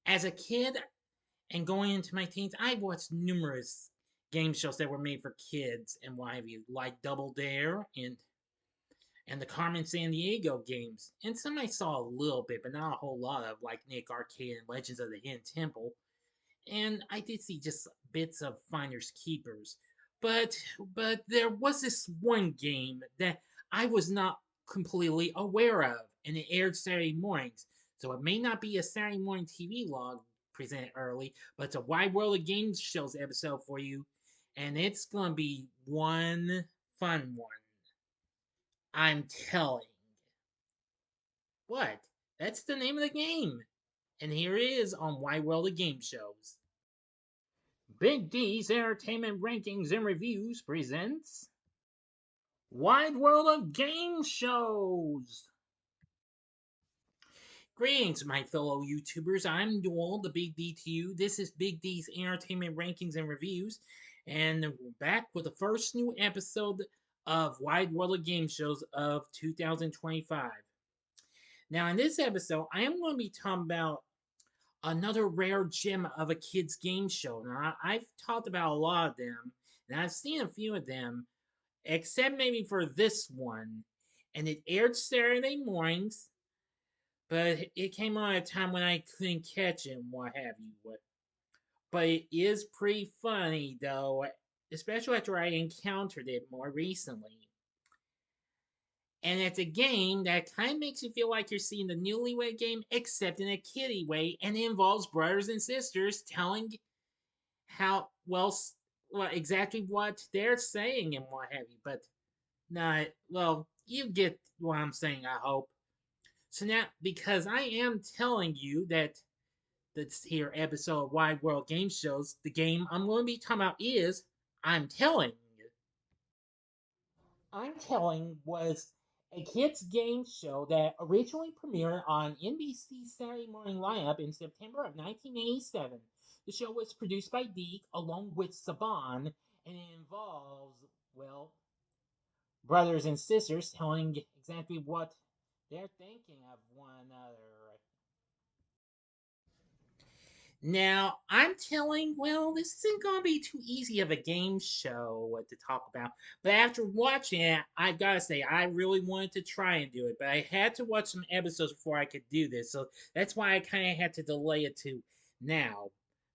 As a kid and going into my teens, I watched numerous game shows that were made for kids and what have you, like Double Dare and the Carmen Sandiego games. And some I saw a little bit, but not a whole lot of, like Nick Arcade and Legends of the Hidden Temple. And I did see just bits of Finders Keepers. But but there was this one game that I was not completely aware of, and it aired Saturday mornings. So it may not be a Saturday morning TV log presented early, but it's a Wide World of Games shows episode for you, and it's gonna be one fun one. I'm telling. What? That's the name of the game. And here it is on Wide World of Game Shows. Big D's Entertainment Rankings and Reviews presents Wide World of Game Shows. Greetings, my fellow YouTubers. I'm Duel, the Big D to you. This is Big D's Entertainment Rankings and Reviews, and we're back with the first new episode of Wide World of Game Shows of 2025. Now, in this episode, I am going to be talking about another rare gem of a kids game show. Now, I've talked about a lot of them, and I've seen a few of them, except maybe for this one. And it aired Saturday mornings, but it came on at a time when I couldn't catch it and what have you. But it is pretty funny, though, especially after I encountered it more recently. And it's a game that kind of makes you feel like you're seeing the Newlywed Game, except in a kiddie way, and it involves brothers and sisters telling how well exactly what they're saying and what have you. But not well, you get what I'm saying. I hope. So now, because I am telling you that this here episode of Wide World Game Shows, the game I'm going to be talking about is I'm telling. I'm Telling was a kids game show that originally premiered on NBC's Saturday morning lineup in September of 1987. The show was produced by Deke along with Saban, and it involves, well, brothers and sisters telling exactly what they're thinking of one another. Now, I'm telling, well, this isn't going to be too easy of a game show to talk about. But after watching it, I gotta say, I really wanted to try and do it. But I had to watch some episodes before I could do this. So that's why I kind of had to delay it to now.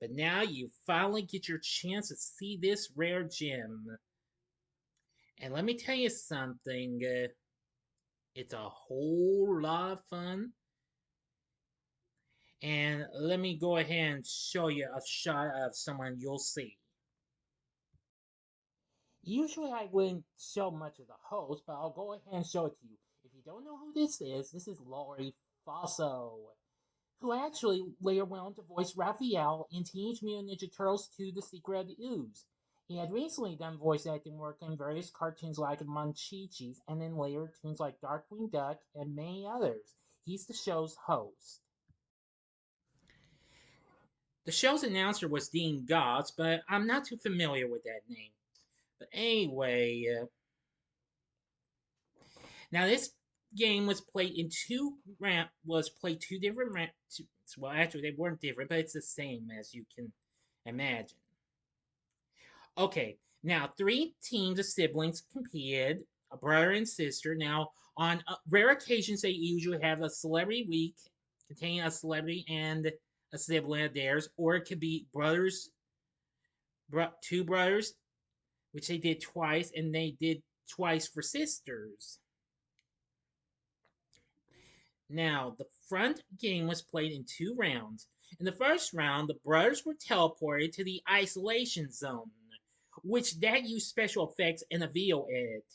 But now you finally get your chance to see this rare gem. And let me tell you something, it's a whole lot of fun. And let me go ahead and show you a shot of someone you'll see. Usually I wouldn't show much of the host, but I'll go ahead and show it to you. If you don't know who this is Laurie Faso, who actually later went on to voice Raphael in Teenage Mutant Ninja Turtles 2 The Secret of the Ooze. He had recently done voice acting work on various cartoons like Monchichis, and then later tunes like Darkwing Duck and many others. He's the show's host. The show's announcer was Dean Goss, but I'm not too familiar with that name. But anyway, now this game was played in two different well, actually they weren't different, but it's the same as you can imagine. Okay, now three teams of siblings competed, a brother and sister. Now on rare occasions they usually have a celebrity week containing a celebrity and a sibling of theirs, or it could be two brothers, which they did twice, and they did twice for sisters. Now, the front game was played in two rounds. In the first round, the brothers were teleported to the isolation zone, which that used special effects and a video edit.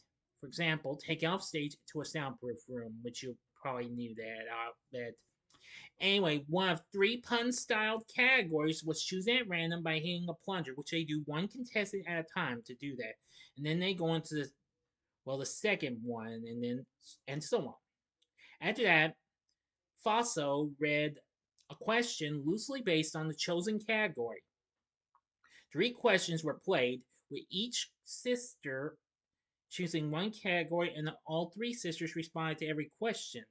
For example, taking off stage to a soundproof room, which you probably knew that. Anyway, one of three pun-styled categories was chosen at random by hitting a plunger, which they do one contestant at a time to do that, and then they go into the second one, and so on. After that, Faso read a question loosely based on the chosen category. Three questions were played, with each sister choosing one category, and all three sisters responded to every question.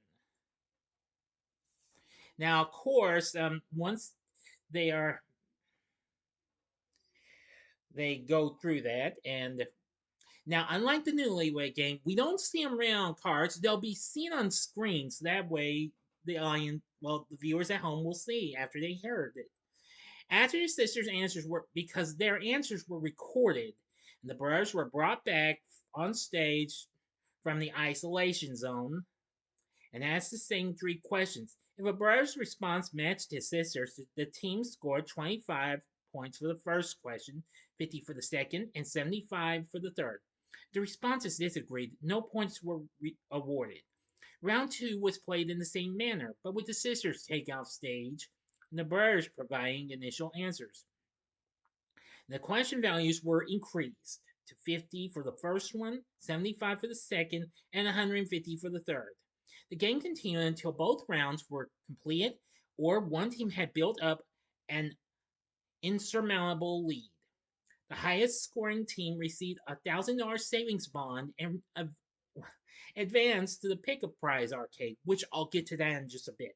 Now, of course, once they are they go through that. And now, unlike the Newlywed Game, we don't see them written on cards. They'll be seen on screens. That way, the audience, well, the viewers at home will see after they heard it. After his sister's answers were, because their answers were recorded, and the brothers were brought back on stage from the isolation zone and asked the same three questions. If a brother's response matched his sister's, the team scored 25 points for the first question, 50 for the second, and 75 for the third. The responses disagreed. No points were awarded. Round two was played in the same manner, but with the sisters taking off stage and the brothers providing initial answers. The question values were increased to 50 for the first one, 75 for the second, and 150 for the third. The game continued until both rounds were completed or one team had built up an insurmountable lead. The highest scoring team received a $1,000 savings bond and advanced to the pickup prize arcade, which I'll get to that in just a bit.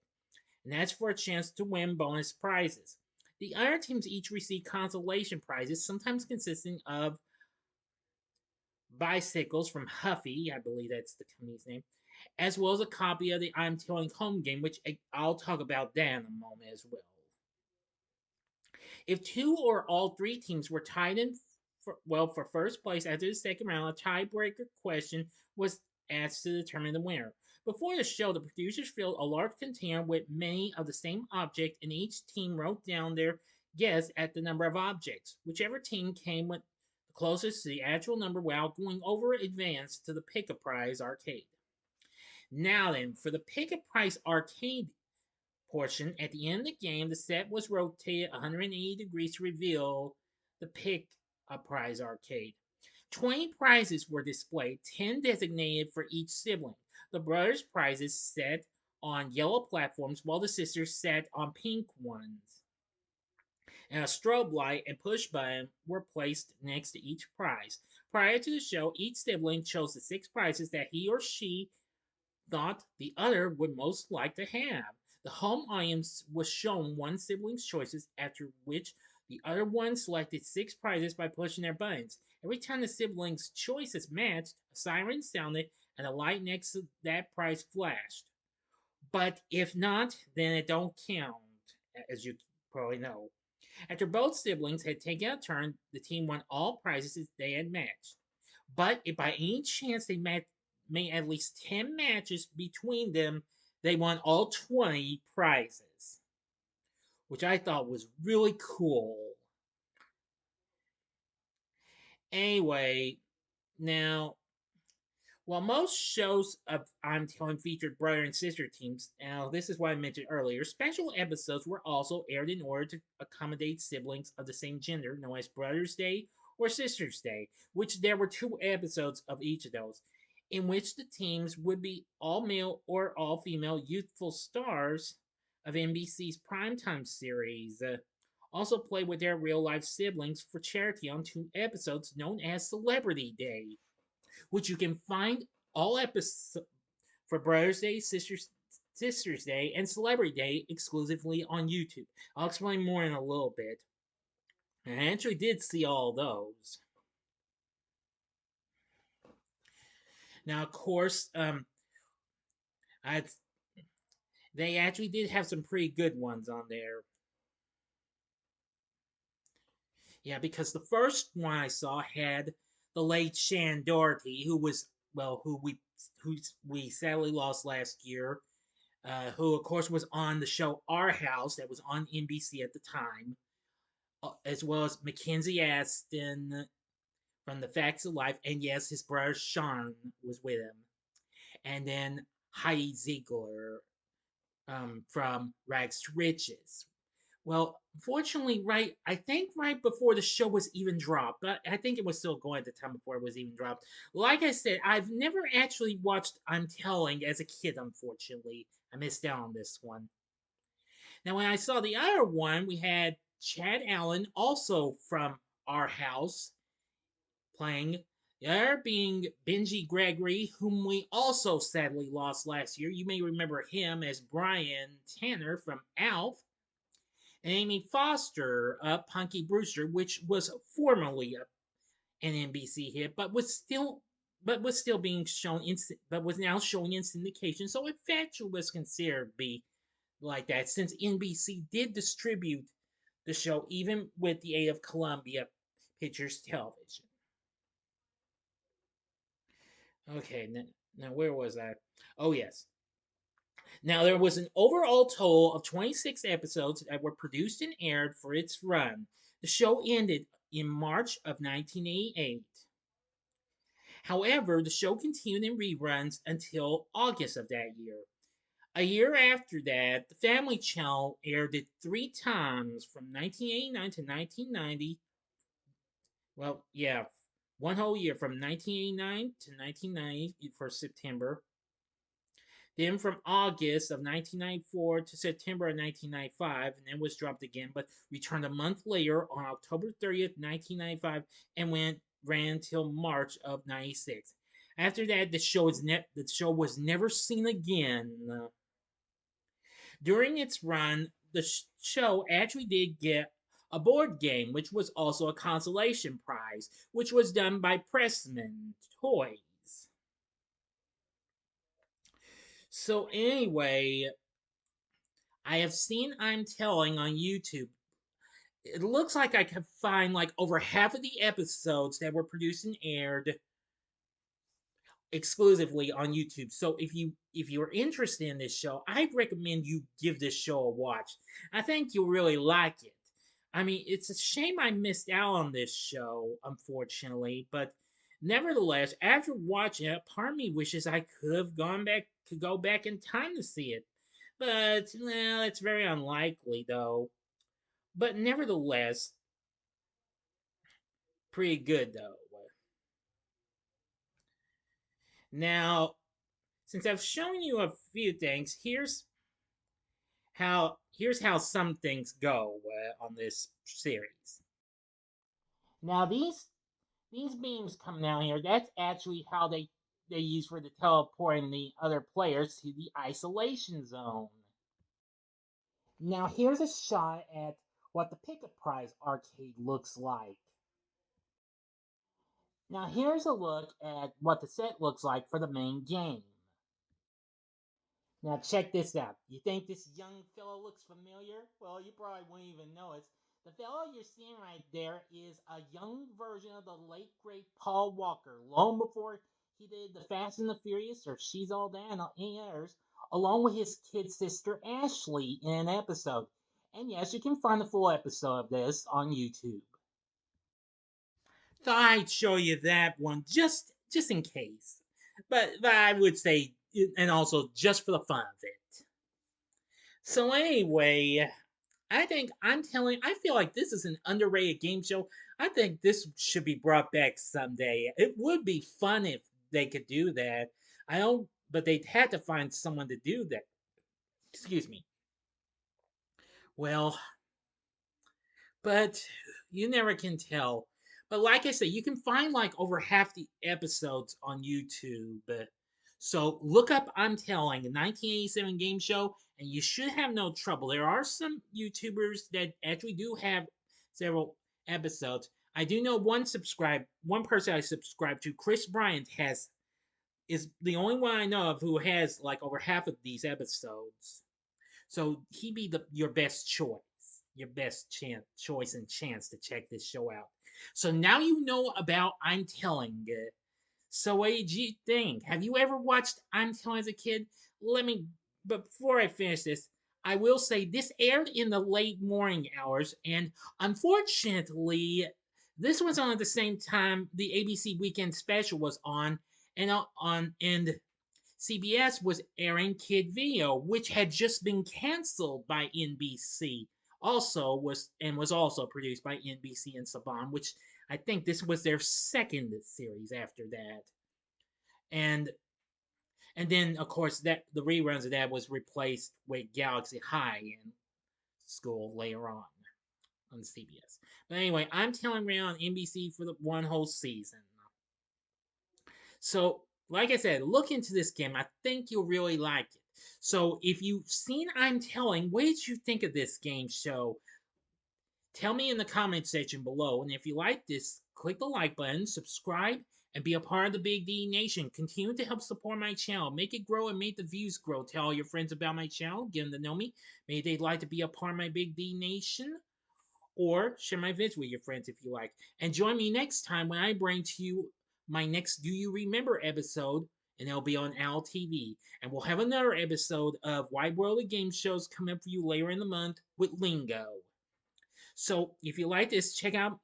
And that's for a chance to win bonus prizes. The other teams each received consolation prizes, sometimes consisting of bicycles from Huffy, I believe that's the company's name, as well as a copy of the I'm Telling Home game, which I'll talk about that in a moment as well. If two or all three teams were tied in, for first place after the second round, a tiebreaker question was asked to determine the winner. Before the show, the producers filled a large container with many of the same objects, and each team wrote down their guess at the number of objects. Whichever team came with the closest to the actual number while going over advanced to the Pick a Prize arcade. Now then, for the Pick a Prize arcade portion, at the end of the game, the set was rotated 180 degrees to reveal the Pick a Prize arcade. 20 prizes were displayed, 10 designated for each sibling. The brothers' prizes sat on yellow platforms while the sisters sat on pink ones. And a strobe light and push button were placed next to each prize. Prior to the show, each sibling chose the 6 prizes that he or she thought the other would most like to have. The home audience was shown one sibling's choices, after which the other one selected 6 prizes by pushing their buttons. Every time the siblings' choices matched, a siren sounded and a light next to that prize flashed. But if not, then it don't count, as you probably know. After both siblings had taken a turn, the team won all prizes they had matched. But if by any chance they made at least 10 matches between them, they won all 20 prizes, which I thought was really cool. Anyway, now, while most shows of I'm Telling featured brother and sister teams, now this is what I mentioned earlier, special episodes were also aired in order to accommodate siblings of the same gender, known as Brother's Day or Sister's Day, which there were 2 episodes of each of those, in which the teams would be all male or all female youthful stars of NBC's primetime series. Also played with their real life siblings for charity on 2 episodes known as Celebrity Day, which you can find all episodes for Brothers Day, Sisters Day, and Celebrity Day exclusively on YouTube. I'll explain more in a little bit. And I actually did see all those. Now, of course, I, they actually did have some pretty good ones on there. Yeah, because the first one I saw had the late Shan Doherty, who was who we sadly lost last year, who of course was on the show Our House that was on NBC at the time, as well as Mackenzie Aston from The Facts of Life, and yes, his brother Sean was with him, and then Heidi Ziegler from Rags to Riches. Well, fortunately, I think right before the show was even dropped, but I think it was still going at the time before it was even dropped. Like I said, I've never actually watched I'm Telling as a kid, unfortunately. I missed out on this one. Now, when I saw the other one, we had Chad Allen, also from Our House, playing. The other being Benji Gregory, whom we also sadly lost last year. You may remember him as Brian Tanner from Alf. and Amy Foster, Punky Brewster, which was formerly an NBC hit, but was still being shown but was now showing in syndication. So in fact, it was considered to be like that since NBC did distribute the show even with the aid of Columbia Pictures Television. Okay, now where was I? Oh yes. Now there was an overall total of 26 episodes that were produced and aired for its run. The show ended in March of 1988. However, the show continued in reruns until August of that year. A year after that, the Family Channel aired it three times from 1989 to 1990. Well, yeah, one whole year from 1989 to 1990 for September. Then from August of 1994 to September of 1995, and then was dropped again, but returned a month later on October 30th, 1995, and ran till March of '96. After that, the show was never seen again. During its run, the show actually did get a board game, which was also a consolation prize, which was done by Pressman Toys. So anyway, I have seen I'm Telling on YouTube. It looks like I could find like over half of the episodes that were produced and aired exclusively on YouTube. So if you're interested in this show, I'd recommend you give this show a watch. I think you'll really like it. I mean, it's a shame I missed out on this show, unfortunately, but nevertheless, after watching it, part of me wishes I could go back in time to see it. But well, it's very unlikely though. But nevertheless, pretty good though. Now, since I've shown you a few things, here's how some things go on this series. Now these beams coming down here, that's actually how they use for the teleporting the other players to the isolation zone. Now here's a shot at what the Picket Prize arcade looks like. Now here's a look at what the set looks like for the main game. Now check this out. You think this young fellow looks familiar? Well, you probably wouldn't even know it. The fellow you're seeing right there is a young version of the late great Paul Walker, long before he did the Fast and the Furious or She's All That and any others, along with his kid sister Ashley in an episode. And yes, you can find the full episode of this on YouTube. Thought I'd show you that one just in case. But I would say, and also just for the fun of it. So anyway, I feel like this is an underrated game show. I think this should be brought back someday. It would be fun if they could do that. I don't, but they'd have to find someone to do that. Excuse me. Well, but you never can tell. But like I said, you can find like over half the episodes on YouTube. So look up I'm Telling, a 1987 game show, and you should have no trouble. There are some YouTubers that actually do have several episodes. I do know one person I subscribe to, Chris Bryant, is the only one I know of who has like over half of these episodes. So he be your best choice, your best choice and chance to check this show out. So now you know about I'm Telling. So what did you think? Have you ever watched I'm Telling as a kid? But before I finish this, I will say this aired in the late morning hours, and unfortunately, this was on at the same time the ABC Weekend Special was on, and CBS was airing Kid Video, which had just been canceled by NBC. Was also produced by NBC and Saban, which I think this was their second series after that. And and then of course that the reruns of that was replaced with Galaxy High in school later on CBS. But anyway, I'm Telling around on NBC for the one whole season. So, like I said, look into this game. I think you'll really like it. So, if you've seen I'm Telling, what did you think of this game show? Tell me in the comment section below. And if you like this, click the like button, subscribe, and be a part of the Big D Nation. Continue to help support my channel. Make it grow and make the views grow. Tell all your friends about my channel. Get them to know me. Maybe they'd like to be a part of my Big D Nation. Or share my vids with your friends if you like. And join me next time when I bring to you my next Do You Remember episode, and it'll be on Owl TV. And we'll have another episode of Wide World of Game Shows coming for you later in the month with Lingo. So if you like this, check out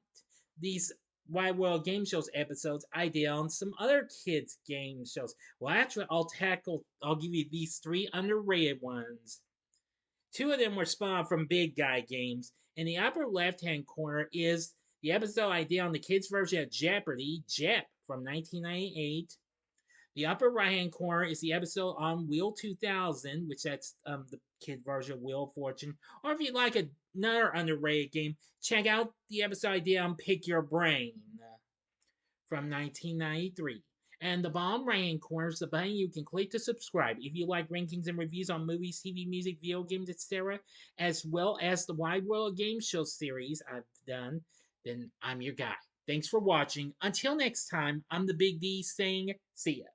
these Wide World Game Shows episodes I did on some other kids' game shows. Well, actually, I'll give you these three underrated ones. Two of them were spun off from Big Guy Games. In the upper left hand corner is the episode I did on the kids' version of Jeopardy, Jep, from 1998. The upper right hand corner is the episode on Wheel 2000, which that's the kid version of Wheel of Fortune. Or if you'd like another underrated game, check out the episode I did on Pick Your Brain from 1993. And the bottom right hand corner is the button you can click to subscribe if you like rankings and reviews on movies, TV, music, video games, etc., as well as the Wide World of Game Show series I've done, then I'm your guy. Thanks for watching. Until next time, I'm the Big D saying, see ya.